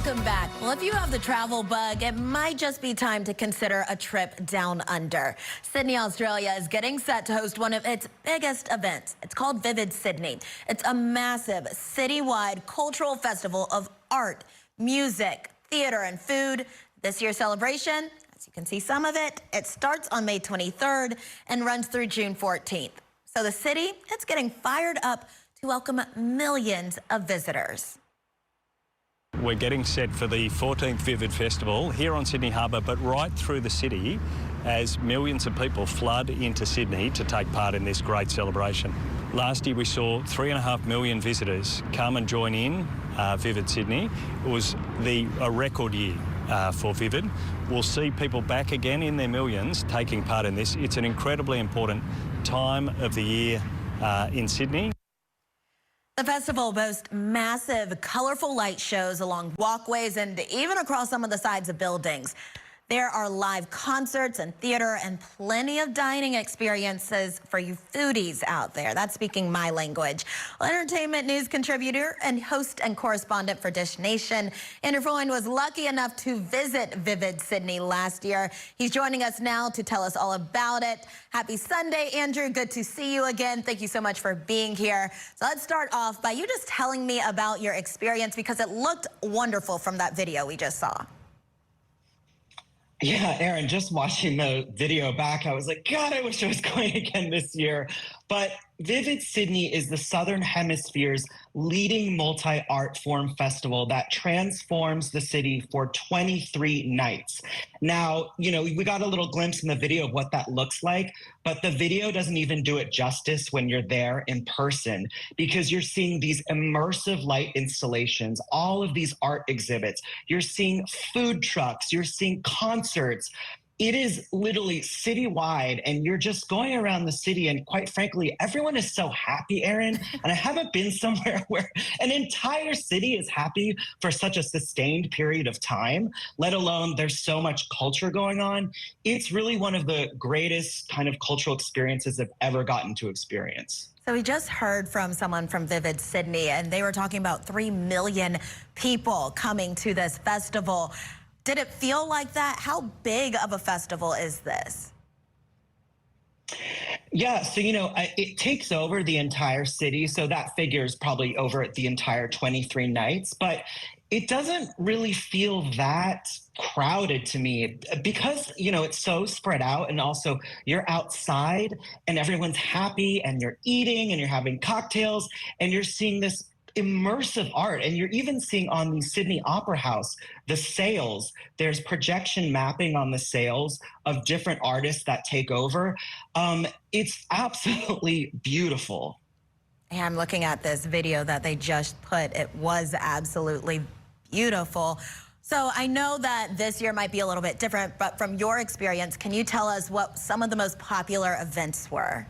Welcome back. Well, if you have the travel bug, it might just be time to consider a trip down under. Sydney, Australia is getting set to host one of its biggest events. It's called Vivid Sydney. It's a massive citywide cultural festival of art, music, theater, and food. This year's celebration, as you can see some of it, it starts on May 23rd and runs through June 14th. So the city, it's getting fired up to welcome millions of visitors. We're getting set for the 14th Vivid Festival here on Sydney Harbour, but right through the city as millions of people flood into Sydney to take part in this great celebration. Last year we saw 3.5 million visitors come and join in Vivid Sydney. It was a record year for Vivid. We'll see people back again in their millions taking part in this. It's an incredibly important time of the year in Sydney. The festival boasts massive, colorful light shows along walkways and even across some of the sides of buildings. There are live concerts and theater and plenty of dining experiences for you foodies out there. That's speaking my language. Well, entertainment news contributor and host and correspondent for Dish Nation, Andrew Freund was lucky enough to visit Vivid Sydney last year. He's joining us now to tell us all about it. Happy Sunday, Andrew. Good to see you again. Thank you so much for being here. So let's start off by you just telling me about your experience because it looked wonderful from that video we just saw. Yeah, Aaron, just watching the video back, I was like, God, I wish I was going again this year. But Vivid Sydney is the Southern Hemisphere's leading multi-art form festival that transforms the city for 23 nights. Now, you know, we got a little glimpse in the video of what that looks like, but the video doesn't even do it justice when you're there in person because you're seeing these immersive light installations, all of these art exhibits. You're seeing food trucks, you're seeing concerts. It is literally citywide, and you're just going around the city, and quite frankly, everyone is so happy, Aaron. And I haven't been somewhere where an entire city is happy for such a sustained period of time, let alone there's so much culture going on. It's really one of the greatest kind of cultural experiences I've ever gotten to experience. So we just heard from someone from Vivid Sydney, and they were talking about 3 million people coming to this festival. Did it feel like that? How big of a festival is this? Yeah, so, you know, it takes over the entire city. So that figure is probably over the entire 23 nights. But it doesn't really feel that crowded to me because, you know, it's so spread out. And also you're outside and everyone's happy and you're eating and you're having cocktails and you're seeing this immersive art. And you're even seeing on the Sydney Opera House, the sails, there's projection mapping on the sails of different artists that take over. It's absolutely beautiful. And I'm looking at this video that they just put. It was absolutely beautiful. So I know that this year might be a little bit different, but from your experience, can you tell us what some of the most popular events were?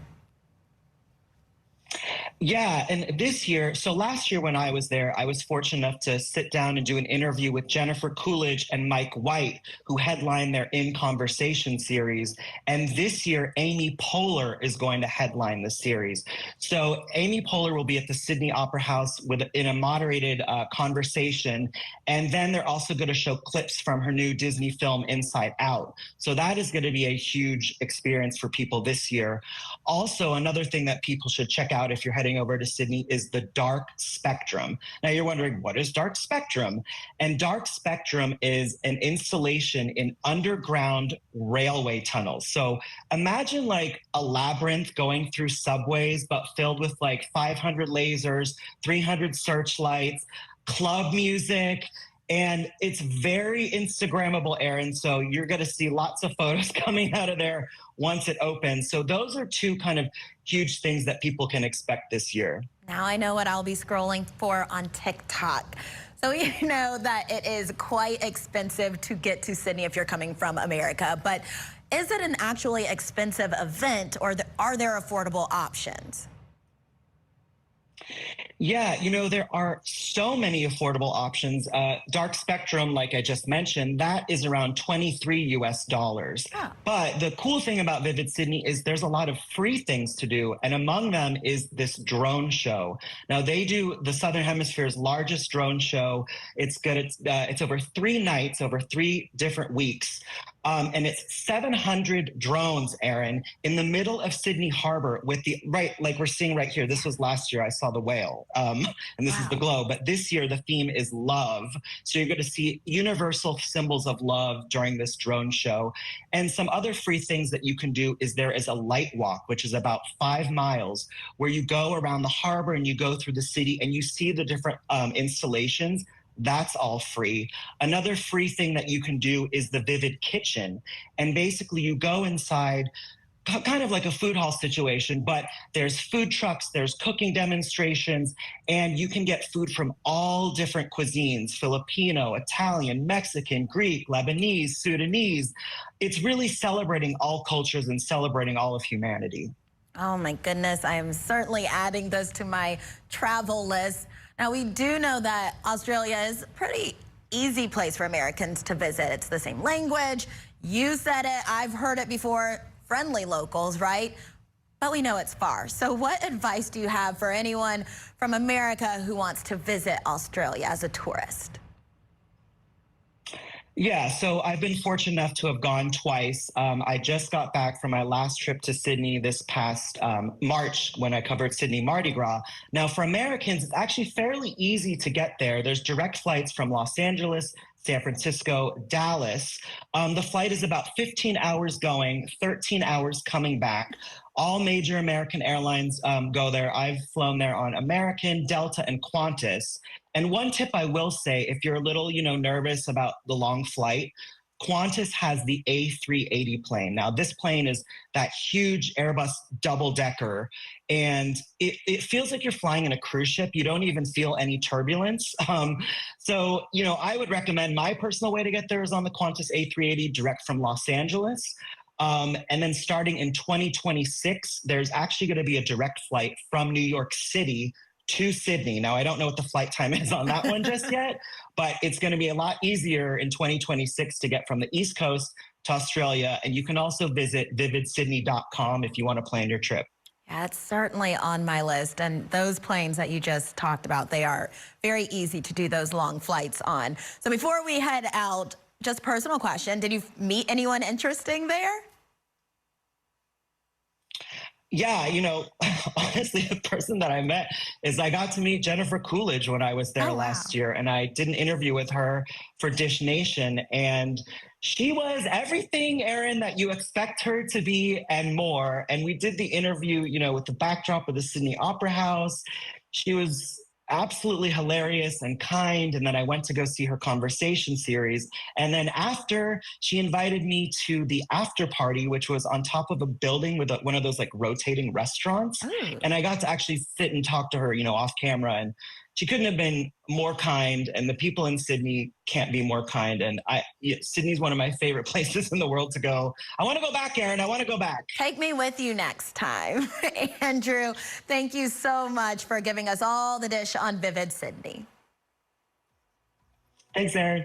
Yeah, and this year, so last year when I was there, I was fortunate enough to sit down and do an interview with Jennifer Coolidge and Mike White, who headlined their In Conversation series. And this year, Amy Poehler is going to headline the series. So Amy Poehler will be at the Sydney Opera House in a moderated conversation. And then they're also going to show clips from her new Disney film, Inside Out. So that is going to be a huge experience for people this year. Also, another thing that people should check out if you're heading over to Sydney is the Dark Spectrum. Now you're wondering, what is Dark Spectrum? And Dark Spectrum is an installation in underground railway tunnels. So imagine like a labyrinth going through subways, but filled with like 500 lasers, 300 searchlights, club music. And it's very Instagrammable, Aaron. So you're going to see lots of photos coming out of there once it opens. So those are two kind of huge things that people can expect this year. Now I know what I'll be scrolling for on TikTok. So you know that it is quite expensive to get to Sydney if you're coming from America. But is it an actually expensive event or are there affordable options? Yeah, there are so many affordable options. Dark spectrum, like I just mentioned, that is around 23 US dollars. Oh, But the cool thing about Vivid Sydney is there's a lot of free things to do, and among them is this drone show. Now they do the Southern Hemisphere's largest drone show. It's good. It's over 3 nights, over 3 different weeks. And it's 700 drones, Aaron, in the middle of Sydney Harbor with like we're seeing right here. This was last year. I saw the whale, and this is the wow. globe. But this year, the theme is love. So you're going to see universal symbols of love during this drone show. And some other free things that you can do is there is a light walk, which is about 5 miles, where you go around the harbor and you go through the city and you see the different installations. That's all free. Another free thing that you can do is the Vivid Kitchen. And basically, you go inside, kind of like a food hall situation, but there's food trucks, there's cooking demonstrations, and you can get food from all different cuisines: Filipino, Italian, Mexican, Greek, Lebanese, Sudanese. It's really celebrating all cultures and celebrating all of humanity. Oh my goodness, I am certainly adding this to my travel list. Now, we do know that Australia is a pretty easy place for Americans to visit. It's the same language. You said it, I've heard it before, friendly locals, right? But we know it's far. So what advice do you have for anyone from America who wants to visit Australia as a tourist? Yeah, so I've been fortunate enough to have gone twice. I just got back from my last trip to Sydney this past March when I covered Sydney Mardi Gras. Now, for Americans, it's actually fairly easy to get there. There's direct flights from Los Angeles, San Francisco, Dallas. The flight is about 15 hours going, 13 hours coming back. All major American airlines go there. I've flown there on American, Delta, and Qantas. And one tip I will say, if you're a little, nervous about the long flight, Qantas has the A380 plane. Now, this plane is that huge Airbus double decker, and it feels like you're flying in a cruise ship. You don't even feel any turbulence. So, I would recommend my personal way to get there is on the Qantas A380 direct from Los Angeles. And then starting in 2026, there's actually going to be a direct flight from New York City to Sydney. Now, I don't know what the flight time is on that one just yet, but it's going to be a lot easier in 2026 to get from the East Coast to Australia. And you can also visit vividsydney.com if you want to plan your trip. Yeah, it's certainly on my list. And those planes that you just talked about, they are very easy to do those long flights on. So before we head out, just personal question, did you meet anyone interesting there? Yeah, honestly, the person that I met is I got to meet Jennifer Coolidge when I was there Oh, wow. last year, and I did an interview with her for Dish Nation, and she was everything, Aaron, that you expect her to be and more. And we did the interview, with the backdrop of the Sydney Opera House. She was absolutely hilarious and kind. And then I went to go see her conversation series. And then after, she invited me to the after party, which was on top of a building with one of those like rotating restaurants. Ooh. And I got to actually sit and talk to her, off camera. And she couldn't have been more kind. And the people in Sydney can't be more kind. And Sydney's one of my favorite places in the world to go. I want to go back, Aaron. I want to go back. Take me with you next time. Andrew, thank you so much for giving us all the dish on Vivid Sydney. Thanks, Aaron.